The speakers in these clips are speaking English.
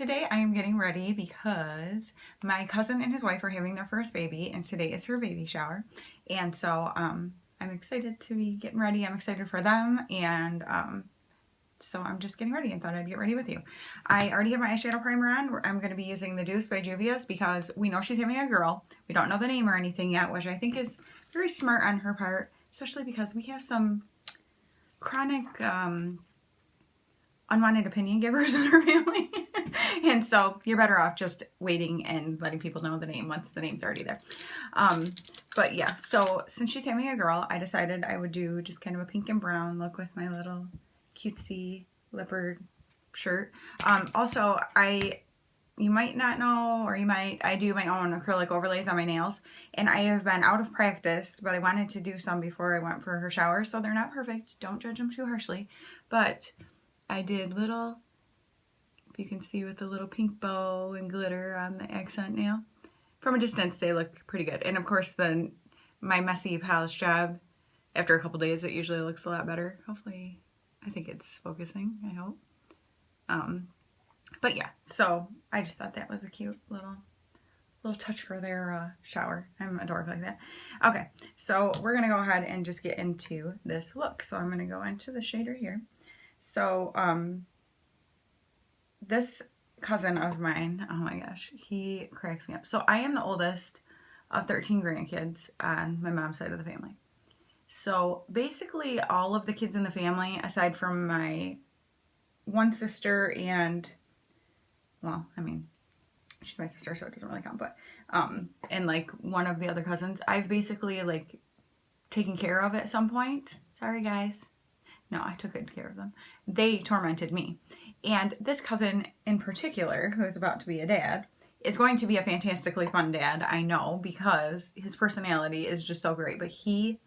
today I am getting ready because my cousin and his wife are having their first baby, and today is her baby shower. And so I'm excited to be getting ready. I'm excited for them, and so I'm just getting ready and thought I'd get ready with you. I already have my eyeshadow primer on. I'm going to be using the Douce by Juvia's because we know she's having a girl. We don't know the name or anything yet, which I think is very smart on her part, especially because we have some chronic unwanted opinion givers in our family. And so you're better off just waiting and letting people know the name once the name's already there. But yeah, so since she's having a girl, I decided I would do just kind of a pink and brown look with my little cutesy leopard shirt. Also, you might not know, or I do my own acrylic overlays on my nails, and I have been out of practice, but I wanted to do some before I went for her shower, so they're not perfect. Don't judge them too harshly. But I did little, if you can see, with a little pink bow and glitter on the accent nail. From a distance, they look pretty good. And of course, my messy polish job, after a couple days, it usually looks a lot better. Hopefully, I think it's focusing, I hope. But yeah, so I just thought that was a cute little touch for their shower. I'm adorable like that. Okay, so we're gonna go ahead and just get into this look. So I'm gonna go into the shader here. So this cousin of mine, oh my gosh, he cracks me up. So I am the oldest of 13 grandkids on my mom's side of the family. So basically all of the kids in the family, aside from my one sister and, well, I mean, she's my sister, so it doesn't really count, but, and like one of the other cousins, I've basically like taken care of at some point. Sorry guys. No, I took good care of them. They tormented me. And this cousin in particular, who is about to be a dad, is going to be a fantastically fun dad, I know, because his personality is just so great. But he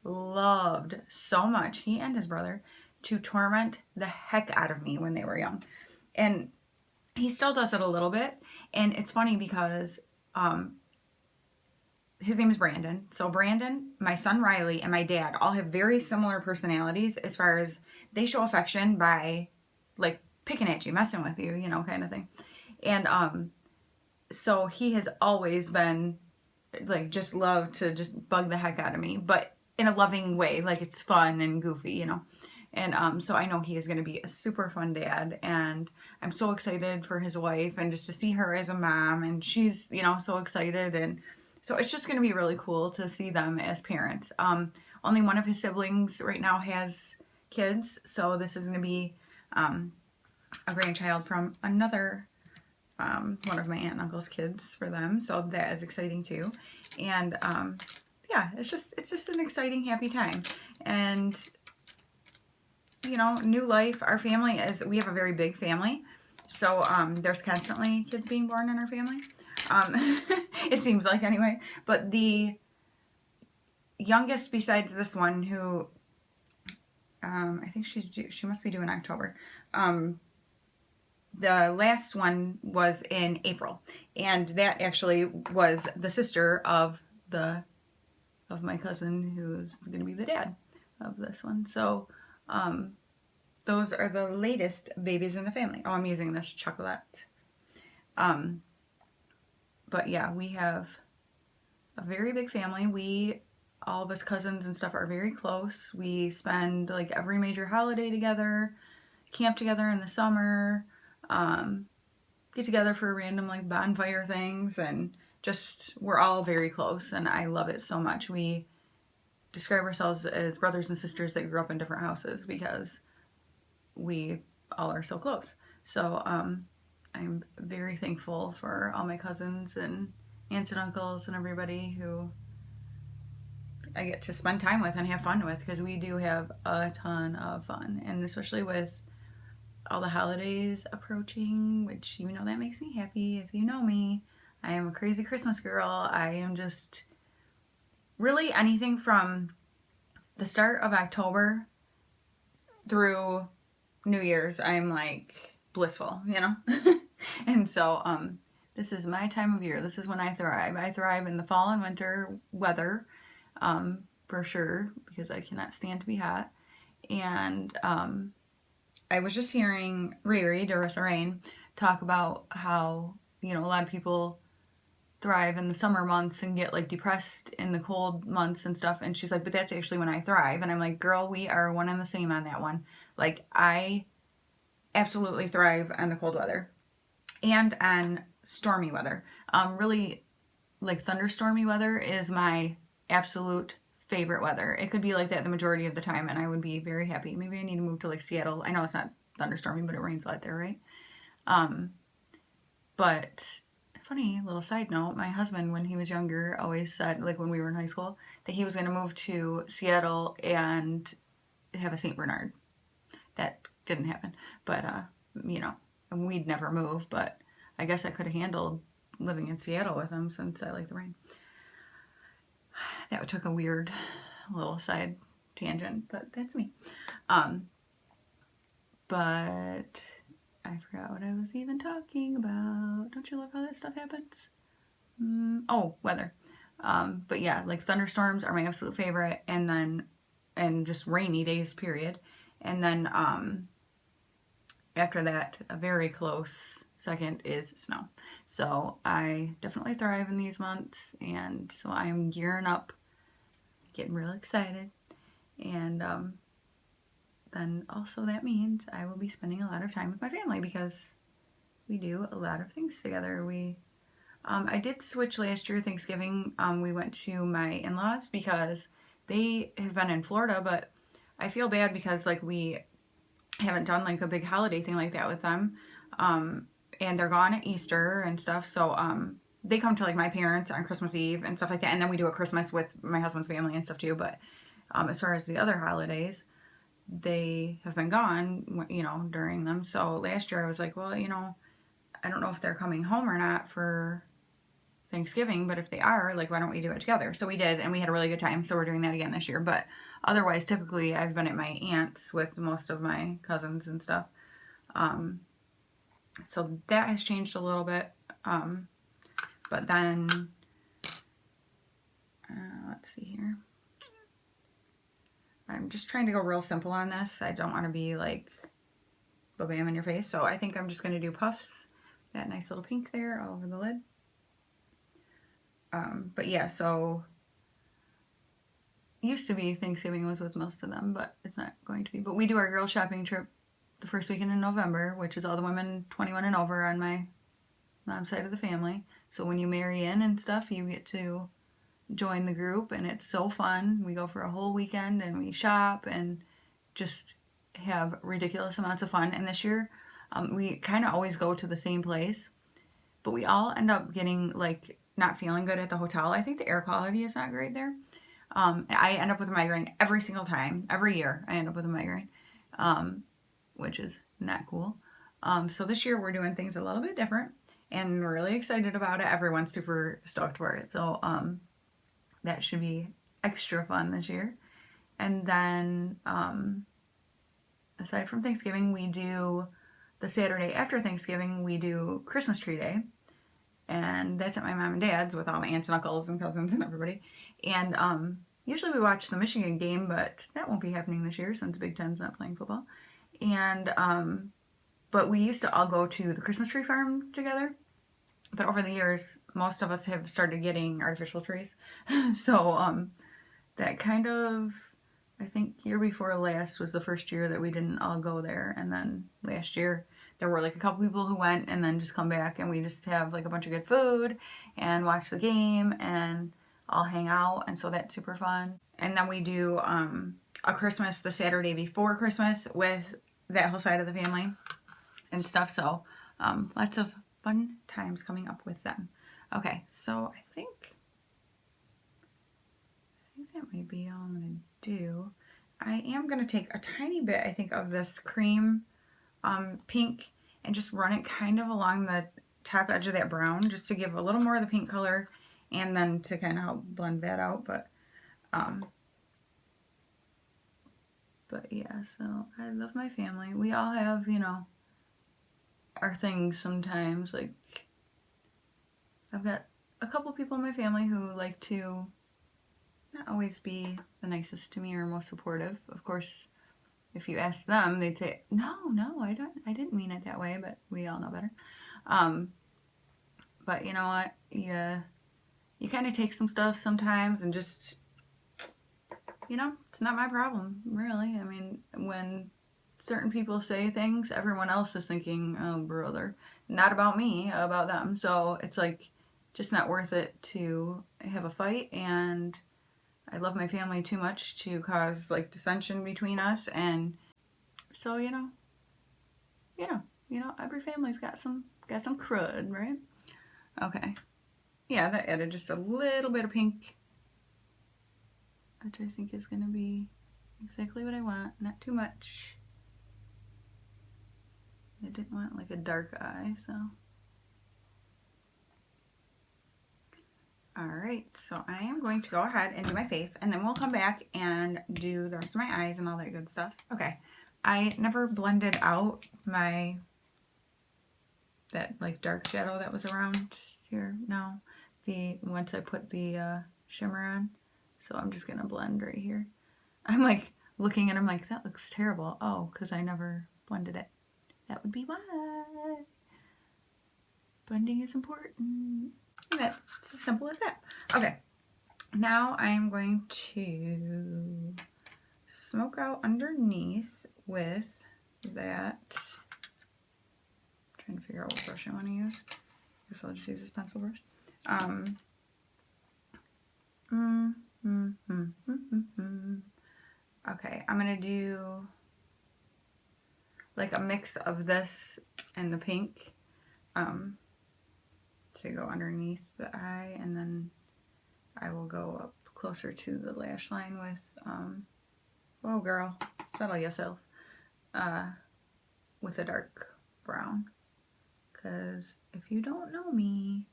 loved so much, he and his brother, to torment the heck out of me when they were young. And he still does it a little bit. And it's funny because his name is Brandon. So Brandon, my son Riley, and my dad all have very similar personalities as far as they show affection by like picking at you, messing with you, you know, kind of thing. And so he has always been like just love to just bug the heck out of me, but in a loving way, like it's fun and goofy, you know. And so I know he is going to be a super fun dad, and I'm so excited for his wife and just to see her as a mom, and she's, you know, so excited. And so it's just going to be really cool to see them as parents. Only one of his siblings right now has kids, so this is going to be a grandchild from another one of my aunt and uncle's kids for them, so that is exciting too. And yeah, it's just an exciting, happy time. And you know, new life. Our family we have a very big family, so there's constantly kids being born in our family. It seems like anyway. But the youngest besides this one, who I think she must be due in October. The last one was in April, and that actually was the sister of my cousin, who's going to be the dad of this one. So those are the latest babies in the family. Oh, I'm using this chocolate. But yeah, we have a very big family. All of us cousins and stuff are very close. We spend like every major holiday together, camp together in the summer, get together for random like bonfire things, and just we're all very close, and I love it so much. We describe ourselves as brothers and sisters that grew up in different houses because we all are so close. So I'm very thankful for all my cousins and aunts and uncles and everybody who I get to spend time with and have fun with, because we do have a ton of fun, and especially with all the holidays approaching, which, you know, that makes me happy. If you know me, I am a crazy Christmas girl. I am just really anything from the start of October through New Year's, I'm like blissful, you know. And so this is my time of year. This is when I thrive. I thrive in the fall and winter weather, for sure, because I cannot stand to be hot. And I was just hearing Riri, Doris Rain, talk about how, you know, a lot of people thrive in the summer months and get like depressed in the cold months and stuff. And she's like, but that's actually when I thrive. And I'm like, girl, we are one and the same on that one. Like, I absolutely thrive on the cold weather and on stormy weather. Really, like thunderstormy weather is my absolute favorite weather. It could be like that the majority of the time, and I would be very happy. Maybe I need to move to like Seattle. I know it's not thunderstormy, but it rains a lot there, right? But funny little side note, my husband, when he was younger, always said, like when we were in high school, that he was going to move to Seattle and have a St. Bernard. That didn't happen, but you know, we'd never move. But I guess I could have handled living in Seattle with him since I like the rain. That took a weird little side tangent, but that's me. But I forgot what I was even talking about. Don't you love how that stuff happens? Oh, weather. But yeah, like thunderstorms are my absolute favorite, and just rainy days, period. And then after that, a very close second is snow. So I definitely thrive in these months, and so I'm gearing up, getting real excited. And then also that means I will be spending a lot of time with my family because we do a lot of things together. I did switch last year, Thanksgiving. We went to my in-laws because they have been in Florida, but I feel bad because like we haven't done like a big holiday thing like that with them. And they're gone at Easter and stuff. So they come to like my parents on Christmas Eve and stuff like that. And then we do a Christmas with my husband's family and stuff too. But as far as the other holidays, they have been gone, you know, during them. So last year I was like, well, you know, I don't know if they're coming home or not for Thanksgiving, but if they are, like, why don't we do it together? So we did, and we had a really good time. So we're doing that again this year. But otherwise, typically, I've been at my aunt's with most of my cousins and stuff. So that has changed a little bit. But then, let's see here. I'm just trying to go real simple on this. I don't want to be like, bam in your face. So I think I'm just going to do puffs. That nice little pink there all over the lid. But yeah, so used to be Thanksgiving was with most of them, but it's not going to be. But we do our girl shopping trip the first weekend in November, which is all the women 21 and over on my mom's side of the family. So when you marry in and stuff, you get to join the group, and it's so fun. We go for a whole weekend and we shop and just have ridiculous amounts of fun. And this year, we kind of always go to the same place, but we all end up getting like not feeling good at the hotel. I think the air quality is not great there. I end up with a migraine every single time. Every year I end up with a migraine, which is not cool. So this year we're doing things a little bit different, and we're really excited about it. Everyone's super stoked for it. So that should be extra fun this year. And then aside from Thanksgiving, we do the Saturday after Thanksgiving, we do Christmas tree day. And that's at my mom and dad's with all my aunts and uncles and cousins and everybody. And usually we watch the Michigan game, but that won't be happening this year since Big Ten's not playing football. And but we used to all go to the Christmas tree farm together. But over the years, most of us have started getting artificial trees. So that kind of, I think year before last was the first year that we didn't all go there. And then last year, there were like a couple people who went and then just come back, and we just have like a bunch of good food and watch the game and all hang out. And so that's super fun. And then we do a Christmas the Saturday before Christmas with that whole side of the family and stuff. So lots of fun times coming up with them. Okay, so I think that might be all I'm going to do. I am going to take a tiny bit, I think, of this cream pink and just run it kind of along the top edge of that brown just to give a little more of the pink color, and then to kind of help blend that out. But yeah, so I love my family. We all have, you know, our things sometimes. Like, I've got a couple people in my family who like to not always be the nicest to me or most supportive. Of course, if you ask them, they'd say, no, I didn't mean it that way, but we all know better. But you know what? You kind of take some stuff sometimes and just, it's not my problem, really. I mean, when certain people say things, everyone else is thinking, oh, brother, not about me, about them. So it's like, just not worth it to have a fight. And I love my family too much to cause like dissension between us. And so, every family's got some crud, right? Okay. Yeah, that added just a little bit of pink, which I think is going to be exactly what I want. Not too much. I didn't want like a dark eye, so. Alright, so I am going to go ahead and do my face, and then we'll come back and do the rest of my eyes and all that good stuff. Okay, I never blended out that like dark shadow that was around here. No, once I put the shimmer on, so I'm just gonna blend right here. I'm like looking and I'm like, that looks terrible. Oh, because I never blended it. That would be why. Blending is important. And that's as simple as that. Okay, now I'm going to smoke out underneath with that. I'm trying to figure out what brush I want to use. I guess I'll just use this pencil brush. Okay, I'm gonna do like a mix of this and the pink to go underneath the eye, and then I will go up closer to the lash line with whoa girl, settle yourself, with a dark brown, because if you don't know me,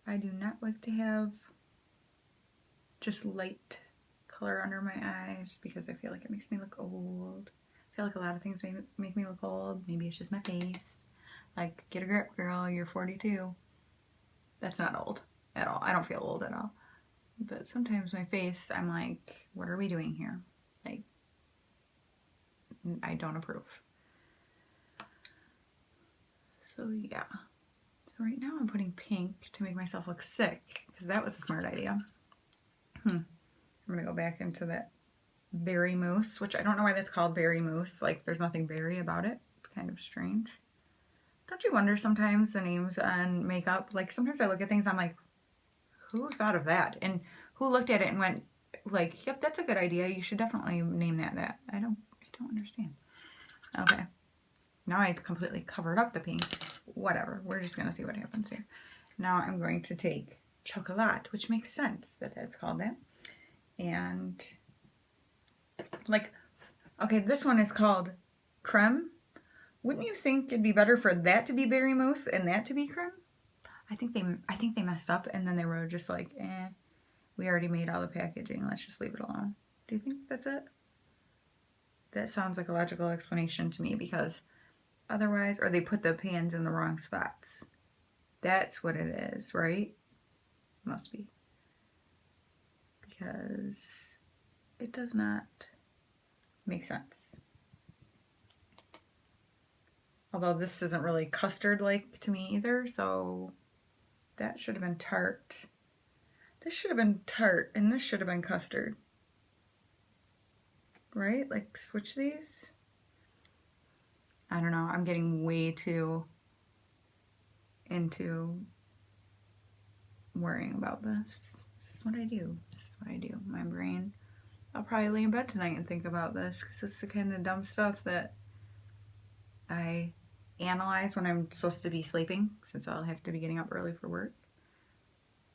I do not like to have just light color under my eyes because I feel like it makes me look old. I feel like a lot of things make me look old. Maybe it's just my face. Like, get a grip, girl, you're 42. That's not old at all. I don't feel old at all. But sometimes my face, I'm like, what are we doing here? Like, I don't approve. So yeah. So right now I'm putting pink to make myself look sick, because that was a smart idea. I'm gonna go back into that berry mousse, which I don't know why that's called berry mousse. Like, there's nothing berry about it. It's kind of strange. Don't you wonder sometimes the names on makeup? Like, sometimes I look at things, I'm like, who thought of that? And who looked at it and went, like, yep, that's a good idea. You should definitely name that. I don't understand. Okay. Now I completely covered up the pink. Whatever. We're just going to see what happens here. Now I'm going to take chocolate, which makes sense that it's called that. And, like, okay, this one is called creme. Wouldn't you think it'd be better for that to be berry mousse and that to be creme? I think they messed up, and then they were just like, we already made all the packaging. Let's just leave it alone. Do you think that's it? That sounds like a logical explanation to me, because otherwise, or they put the pans in the wrong spots. That's what it is, right? Must be. Because it does not make sense. Although this isn't really custard-like to me either, so that should have been tart. This should have been tart, and this should have been custard. Right? Like, switch these? I don't know. I'm getting way too into worrying about this. This is what I do. My brain. I'll probably lay in bed tonight and think about this, because it's the kind of dumb stuff that I analyze when I'm supposed to be sleeping, since I'll have to be getting up early for work.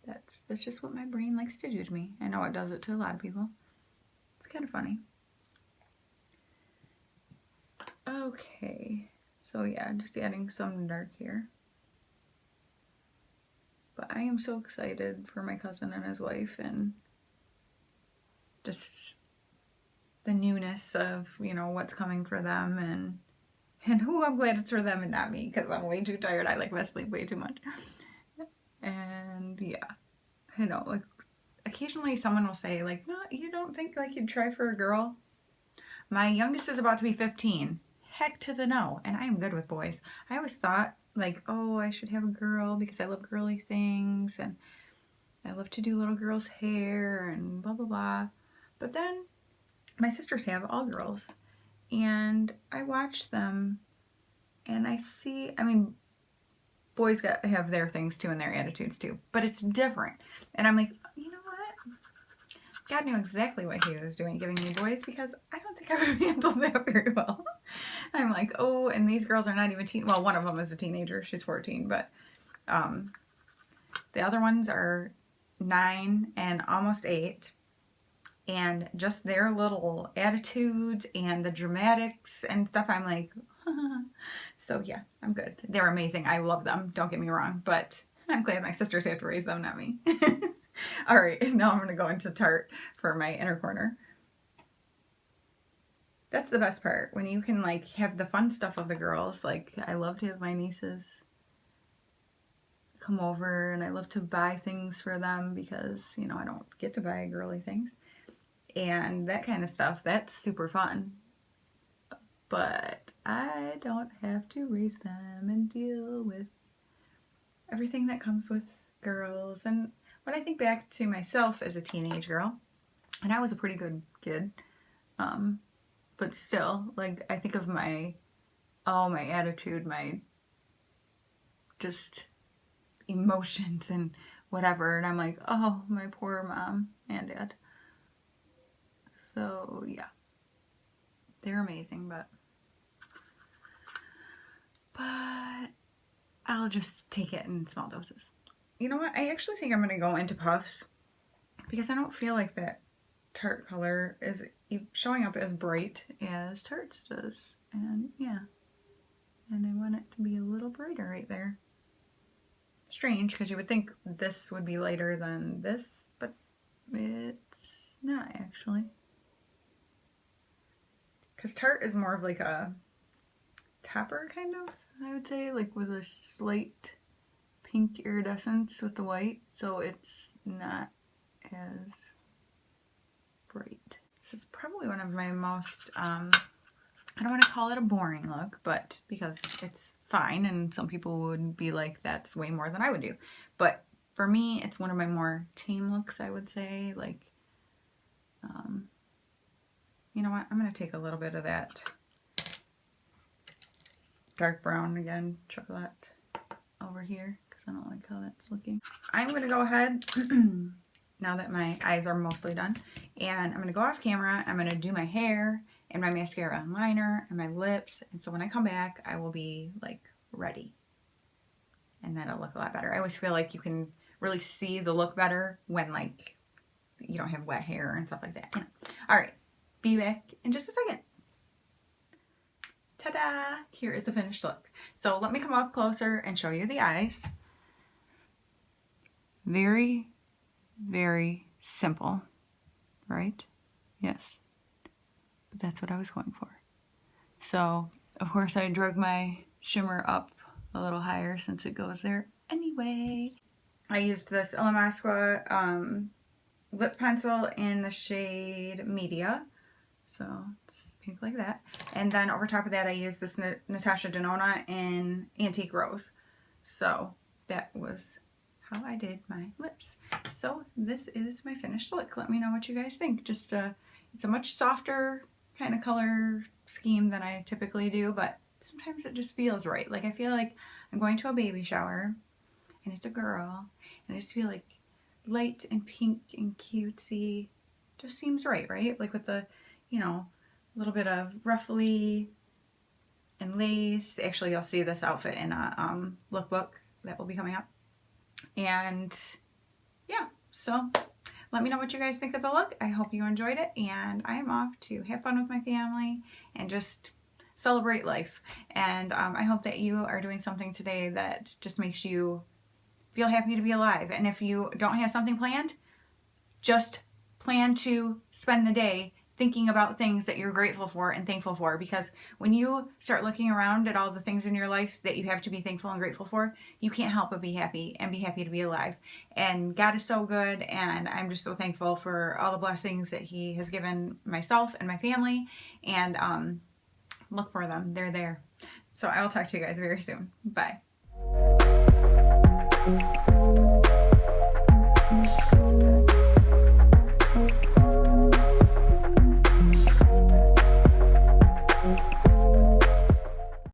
That's just what my brain likes to do to me. I know it does it to a lot of people. It's kind of funny. Okay, so yeah, just adding some dark here. But I am so excited for my cousin and his wife, and just the newness of, what's coming for them, and I'm glad it's for them and not me, because I'm way too tired. I like my sleep way too much. And yeah, I know, like, occasionally someone will say, like, no, you don't think like you'd try for a girl? My youngest is about to be 15. Heck to the no. And I am good with boys. I always thought, like, oh, I should have a girl because I love girly things and I love to do little girls' hair and blah, blah, blah. But then my sisters have all girls. And I watch them and I see, I mean, boys have their things too and their attitudes too, but it's different. And I'm like, you know what? God knew exactly what he was doing giving me boys because I don't think I would have handled that very well. I'm like, oh, and these girls are not even well, one of them is a teenager. She's 14, but the other ones are 9 and almost 8. And just their little attitudes and the dramatics and stuff, I'm like, so yeah, I'm good. They're amazing. I love them. Don't get me wrong, but I'm glad my sisters have to raise them, not me. All right, now I'm going to go into Tarte for my inner corner. That's the best part, when you can like have the fun stuff of the girls. Like, I love to have my nieces come over and I love to buy things for them because, you know, I don't get to buy girly things. And that kind of stuff, that's super fun. But I don't have to raise them and deal with everything that comes with girls. And when I think back to myself as a teenage girl, and I was a pretty good kid, but still, like, I think of my attitude, my just emotions and whatever, and I'm like, oh, my poor mom and dad. So yeah, they're amazing, but I'll just take it in small doses. You know what? I actually think I'm going to go into puffs because I don't feel like that Tarte color is showing up as bright as Tarte's does. And yeah, and I want it to be a little brighter right there. Strange, because you would think this would be lighter than this, but it's not actually. Because Tarte is more of like a topper kind of, I would say, like with a slight pink iridescence with the white, so it's not as bright. This is probably one of my most, I don't want to call it a boring look, but because it's fine, and some people would be like, that's way more than I would do. But for me, it's one of my more tame looks, I would say. Like, you know what? I'm going to take a little bit of that dark brown again, chocolate, over here, because I don't like how that's looking. I'm going to go ahead, now that my eyes are mostly done, and I'm going to go off camera. I'm going to do my hair and my mascara and liner and my lips, and so when I come back, I will be like ready, and that'll look a lot better. I always feel like you can really see the look better when like you don't have wet hair and stuff like that. You know. All right, be back in just a second. Ta-da! Here is the finished look. So let me come up closer and show you the eyes. Very, very simple, right? Yes. But that's what I was going for. So, of course, I drug my shimmer up a little higher since it goes there anyway. I used this Illamasqua lip pencil in the shade Media. So, it's pink like that. And then over top of that, I used this Natasha Denona in Antique Rose. So, that was how I did my lips. So, this is my finished look. Let me know what you guys think. Just, it's a much softer kind of color scheme than I typically do, but sometimes it just feels right. Like, I feel like I'm going to a baby shower, and it's a girl, and I just feel like light and pink and cutesy just seems right, right? Like with the, you know, a little bit of ruffly and lace. Actually, you'll see this outfit in a lookbook that will be coming up. And yeah, so let me know what you guys think of the look. I hope you enjoyed it, and I am off to have fun with my family and just celebrate life. And I hope that you are doing something today that just makes you feel happy to be alive. And if you don't have something planned, just plan to spend the day thinking about things that you're grateful for and thankful for, because when you start looking around at all the things in your life that you have to be thankful and grateful for, you can't help but be happy and be happy to be alive. And God is so good, and I'm just so thankful for all the blessings that He has given myself and my family, and look for them. They're there. So I will talk to you guys very soon. Bye.